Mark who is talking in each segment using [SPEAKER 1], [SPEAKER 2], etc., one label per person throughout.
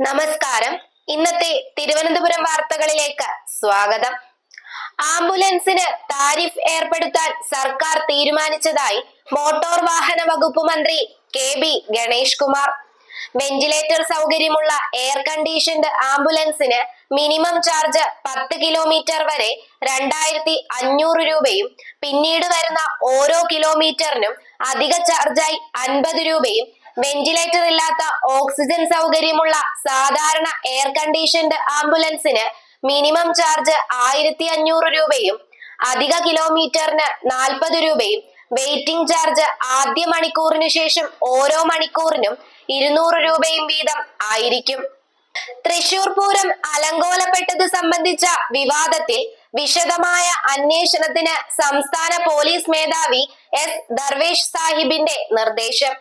[SPEAKER 1] നമസ്കാരം. ഇന്നത്തെ തിരുവനന്തപുരം വാർത്തകളിലേക്ക് സ്വാഗതം. ആംബുലൻസിന് താരിഫ് ഏർപ്പെടുത്താൻ സർക്കാർ തീരുമാനിച്ചതായി മോട്ടോർ വാഹന വകുപ്പ് മന്ത്രി KB ഗണേഷ് കുമാർ. വെന്റിലേറ്റർ സൗകര്യമുള്ള എയർ കണ്ടീഷൻഡ് ആംബുലൻസിന് മിനിമം ചാർജ് 10 കിലോമീറ്റർ വരെ 2500 രൂപയും പിന്നീട് വരുന്ന ഓരോ കിലോമീറ്ററിനും അധിക ചാർജായി 50 രൂപയും, വെന്റിലേറ്റർ ഇല്ലാത്ത ഓക്സിജൻ സൗകര്യമുള്ള സാധാരണ എയർ കണ്ടീഷൻഡ് ആംബുലൻസിന് മിനിമം ചാർജ് 1500 രൂപയും അധിക കിലോമീറ്ററിന് 40 രൂപയും, വെയിറ്റിംഗ് ചാർജ് ആദ്യ മണിക്കൂറിന് ശേഷം ഓരോ മണിക്കൂറിനും 200 രൂപയും വീതം ആയിരിക്കും. തൃശൂർ പൂരം അലങ്കോലപ്പെട്ടത് സംബന്ധിച്ച വിവാദത്തിൽ വിശദമായ അന്വേഷണത്തിന് സംസ്ഥാന പോലീസ് മേധാവി S ദർവേഷ് സാഹിബിന്റെ നിർദ്ദേശം.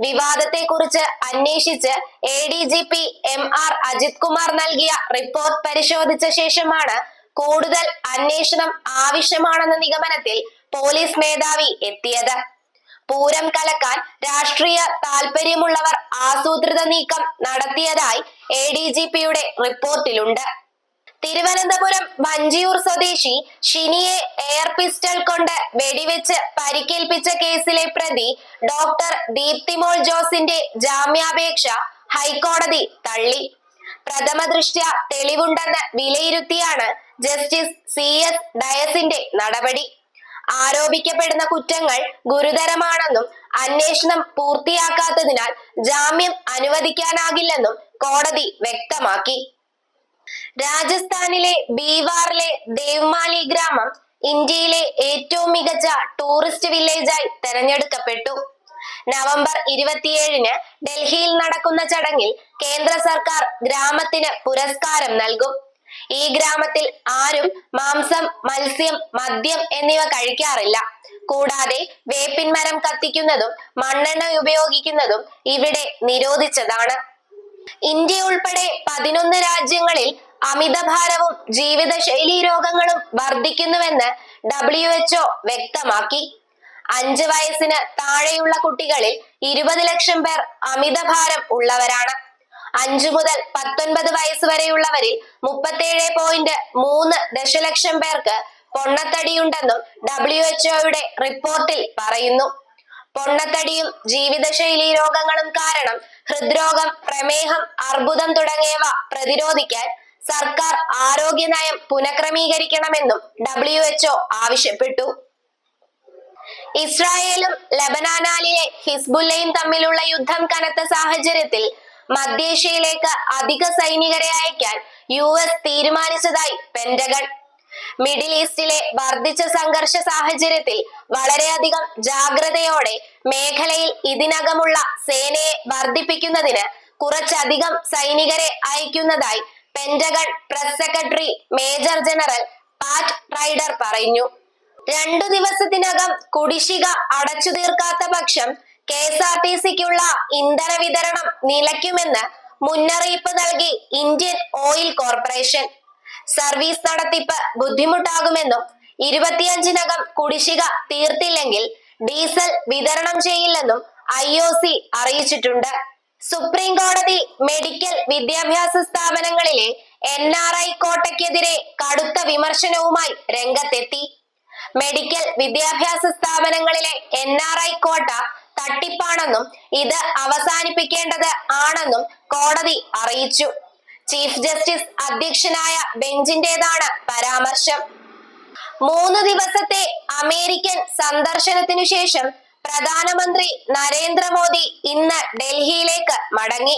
[SPEAKER 1] വിവാദത്തെക്കുറിച്ച് അന്വേഷിച്ച് ADGP MR അജിത് കുമാർ നൽകിയ റിപ്പോർട്ട് പരിശോധിച്ച ശേഷമാണ് കൂടുതൽ അന്വേഷണം ആവശ്യമാണെന്ന നിഗമനത്തിൽ പോലീസ് മേധാവി എത്തിയത്. പൂരം കലക്കാൻ രാഷ്ട്രീയ താൽപര്യമുള്ളവർ ആസൂത്രിത നീക്കം നടത്തിയതായി ADGPയുടെ റിപ്പോർട്ടിലുണ്ട്. തിരുവനന്തപുരം വഞ്ചിയൂർ സ്വദേശി ഷിനിയെ എയർ പിസ്റ്റൾ കൊണ്ട് വെടിവെച്ച് പരിക്കേൽപ്പിച്ച കേസിലെ പ്രതി ഡോക്ടർ ദീപ്തിമോൾ ജോസിന്റെ ജാമ്യാപേക്ഷ ഹൈക്കോടതി തള്ളി. പ്രഥമ ദൃഷ്ട്യാ തെളിവുണ്ടെന്ന് വിലയിരുത്തിയാണ് ജസ്റ്റിസ് CS ഡയസിന്റെ നടപടി. ആരോപിക്കപ്പെടുന്ന കുറ്റങ്ങൾ ഗുരുതരമാണെന്നും അന്വേഷണം പൂർത്തിയാക്കാത്തതിനാൽ ജാമ്യം അനുവദിക്കാനാകില്ലെന്നും കോടതി വ്യക്തമാക്കി. രാജസ്ഥാനിലെ ബീവാറിലെ ദേവ്മാലി ഗ്രാമം ഇന്ത്യയിലെ ഏറ്റവും മികച്ച ടൂറിസ്റ്റ് വില്ലേജായി തെരഞ്ഞെടുക്കപ്പെട്ടു. നവംബർ 27-ന് ഡൽഹിയിൽ നടക്കുന്ന ചടങ്ങിൽ കേന്ദ്ര സർക്കാർ ഗ്രാമത്തിന് പുരസ്കാരം നൽകും. ഈ ഗ്രാമത്തിൽ ആരും മാംസം, മത്സ്യം, മദ്യം എന്നിവ കഴിക്കാറില്ല. കൂടാതെ വേപ്പിൻ മരം കത്തിക്കുന്നതും മണ്ണെണ്ണ ഉപയോഗിക്കുന്നതും ഇവിടെ നിരോധിച്ചതാണ്. ഇന്ത്യ ഉൾപ്പെടെ 11 രാജ്യങ്ങളിൽ അമിതഭാരവും ജീവിതശൈലീ രോഗങ്ങളും വർദ്ധിക്കുന്നുവെന്ന് WHO വ്യക്തമാക്കി. 5 വയസ്സിന് താഴെയുള്ള കുട്ടികളിൽ 20 ലക്ഷം പേർ അമിതഭാരം ഉള്ളവരാണ്. 5 മുതൽ 19 വയസ്സ് വരെയുള്ളവരിൽ 37.3 ദശലക്ഷം പേർക്ക് പൊണ്ണത്തടിയുണ്ടെന്നും WHOയുടെ റിപ്പോർട്ടിൽ പറയുന്നു. പൊണ്ണത്തടിയും ജീവിതശൈലീ രോഗങ്ങളും കാരണം ഹൃദ്രോഗം, പ്രമേഹം, അർബുദം തുടങ്ങിയവ പ്രതിരോധിക്കാൻ സർക്കാർ ആരോഗ്യ നയം പുനഃക്രമീകരിക്കണമെന്നും WHO ആവശ്യപ്പെട്ടു. ഇസ്രായേലും ലബനാനിലെ ഹിസ്ബുല്ലയും തമ്മിലുള്ള യുദ്ധം കനത്ത സാഹചര്യത്തിൽ മധ്യേഷ്യയിലേക്ക് അധിക സൈനികരെ അയക്കാൻ US തീരുമാനിച്ചതായി പെന്റഗൺ. മിഡിൽ ഈസ്റ്റിലെ വർദ്ധിച്ച സംഘർഷ സാഹചര്യത്തിൽ വളരെയധികം ജാഗ്രതയോടെ മേഖലയിൽ ഇതിനകമുള്ള സേനയെ വർദ്ധിപ്പിക്കുന്നതിന് കുറച്ചധികം സൈനികരെ അയക്കുന്നതായി Pentagon press secretary major general Pat Ryder പറഞ്ഞു. 2 ദിവസത്തിനകം കുടിശ്ശിക അടച്ചു തീർക്കാത്ത പക്ഷം KSRTCക്കുള്ള ഇന്ധന വിതരണം നിലയ്ക്കുമെന്ന് മുന്നറിയിപ്പ് നൽകി ഇന്ത്യൻ ഓയിൽ കോർപ്പറേഷൻ. സർവീസ് നടത്തിപ്പ് ബുദ്ധിമുട്ടാകുമെന്നും 25-നകം കുടിശ്ശിക തീർത്തില്ലെങ്കിൽ ഡീസൽ വിതരണം ചെയ്യില്ലെന്നും IOC അറിയിച്ചിട്ടുണ്ട്. സുപ്രീം കോടതി മെഡിക്കൽ വിദ്യാഭ്യാസ സ്ഥാപനങ്ങളിലെ NRI കോട്ടയ്ക്കെതിരെ കടുത്ത വിമർശനവുമായി രംഗത്തെത്തി. മെഡിക്കൽ വിദ്യാഭ്യാസ സ്ഥാപനങ്ങളിലെ NRI കോട്ട തട്ടിപ്പാണെന്നും ഇത് അവസാനിപ്പിക്കേണ്ടത് ആണെന്നും കോടതി അറിയിച്ചു. ചീഫ് ജസ്റ്റിസ് അധ്യക്ഷനായ ബെഞ്ചിന്റേതാണ് പരാമർശം. 3 ദിവസത്തെ അമേരിക്കൻ സന്ദർശനത്തിനു ശേഷം പ്രധാനമന്ത്രി നരേന്ദ്രമോദി ഇന്ന് ഡൽഹിയിലേക്ക് മടങ്ങി.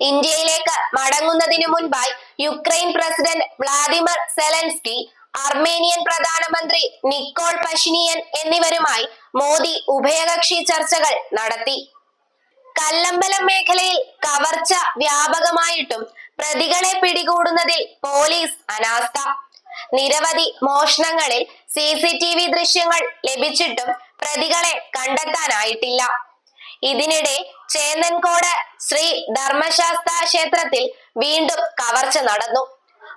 [SPEAKER 1] ഇന്ത്യയിലേക്ക് മടങ്ങുന്നതിനു മുൻപായി Ukraine president Vladimir Zelensky, Armenian പ്രധാനമന്ത്രി നിക്കോൾ പഷിനിയൻ എന്നിവരുമായി മോദി ഉഭയകക്ഷി ചർച്ചകൾ നടത്തി. കല്ലമ്പലം മേഖലയിൽ കവർച്ച വ്യാപകമായിട്ടും പ്രതികളെ പിടികൂടുന്നതിൽ പോലീസ് അനാസ്ഥ. നിരവധി മോഷണങ്ങളിൽ CCTV ദൃശ്യങ്ങൾ ലഭിച്ചിട്ടും പ്രതികളെ കണ്ടെത്താനായിട്ടില്ല. ഇതിനിടെ ചേന്നൻകോട് ശ്രീ ധർമ്മശാസ്ത്ര ക്ഷേത്രത്തിൽ വീണ്ടും കവർച്ച നടന്നു.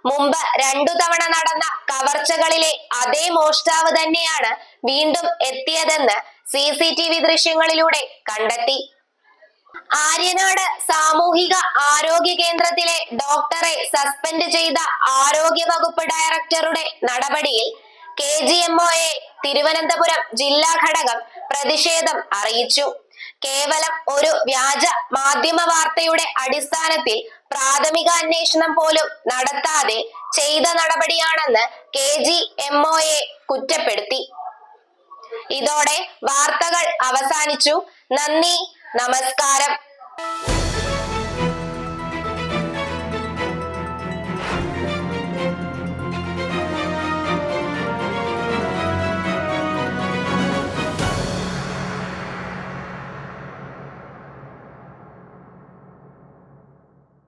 [SPEAKER 1] മുമ്പ് 2 തവണ നടന്ന കവർച്ചകളിലെ അതേ മോഷ്ടാവ് തന്നെയാണ് വീണ്ടും എത്തിയതെന്ന് CCTV ദൃശ്യങ്ങളിലൂടെ കണ്ടെത്തി. ആര്യനാട് സാമൂഹിക ആരോഗ്യ കേന്ദ്രത്തിലെ ഡോക്ടറെ സസ്പെൻഡ് ചെയ്ത ആരോഗ്യ വകുപ്പ് ഡയറക്ടറുടെ നടപടിയിൽ KGMOA തിരുവനന്തപുരം ജില്ലാ ഘടകം പ്രതിഷേധം അറിയിച്ചു. കേവലം ഒരു വ്യാജ മാധ്യമ വാർത്തയുടെ അടിസ്ഥാനത്തിൽ പ്രാഥമിക അന്വേഷണം പോലും നടത്താതെ ചെയ്ത നടപടിയാണെന്ന് KGMOA കുറ്റപ്പെടുത്തി. ഇതോടെ വാർത്തകൾ അവസാനിച്ചു. നന്ദി, നമസ്കാരം.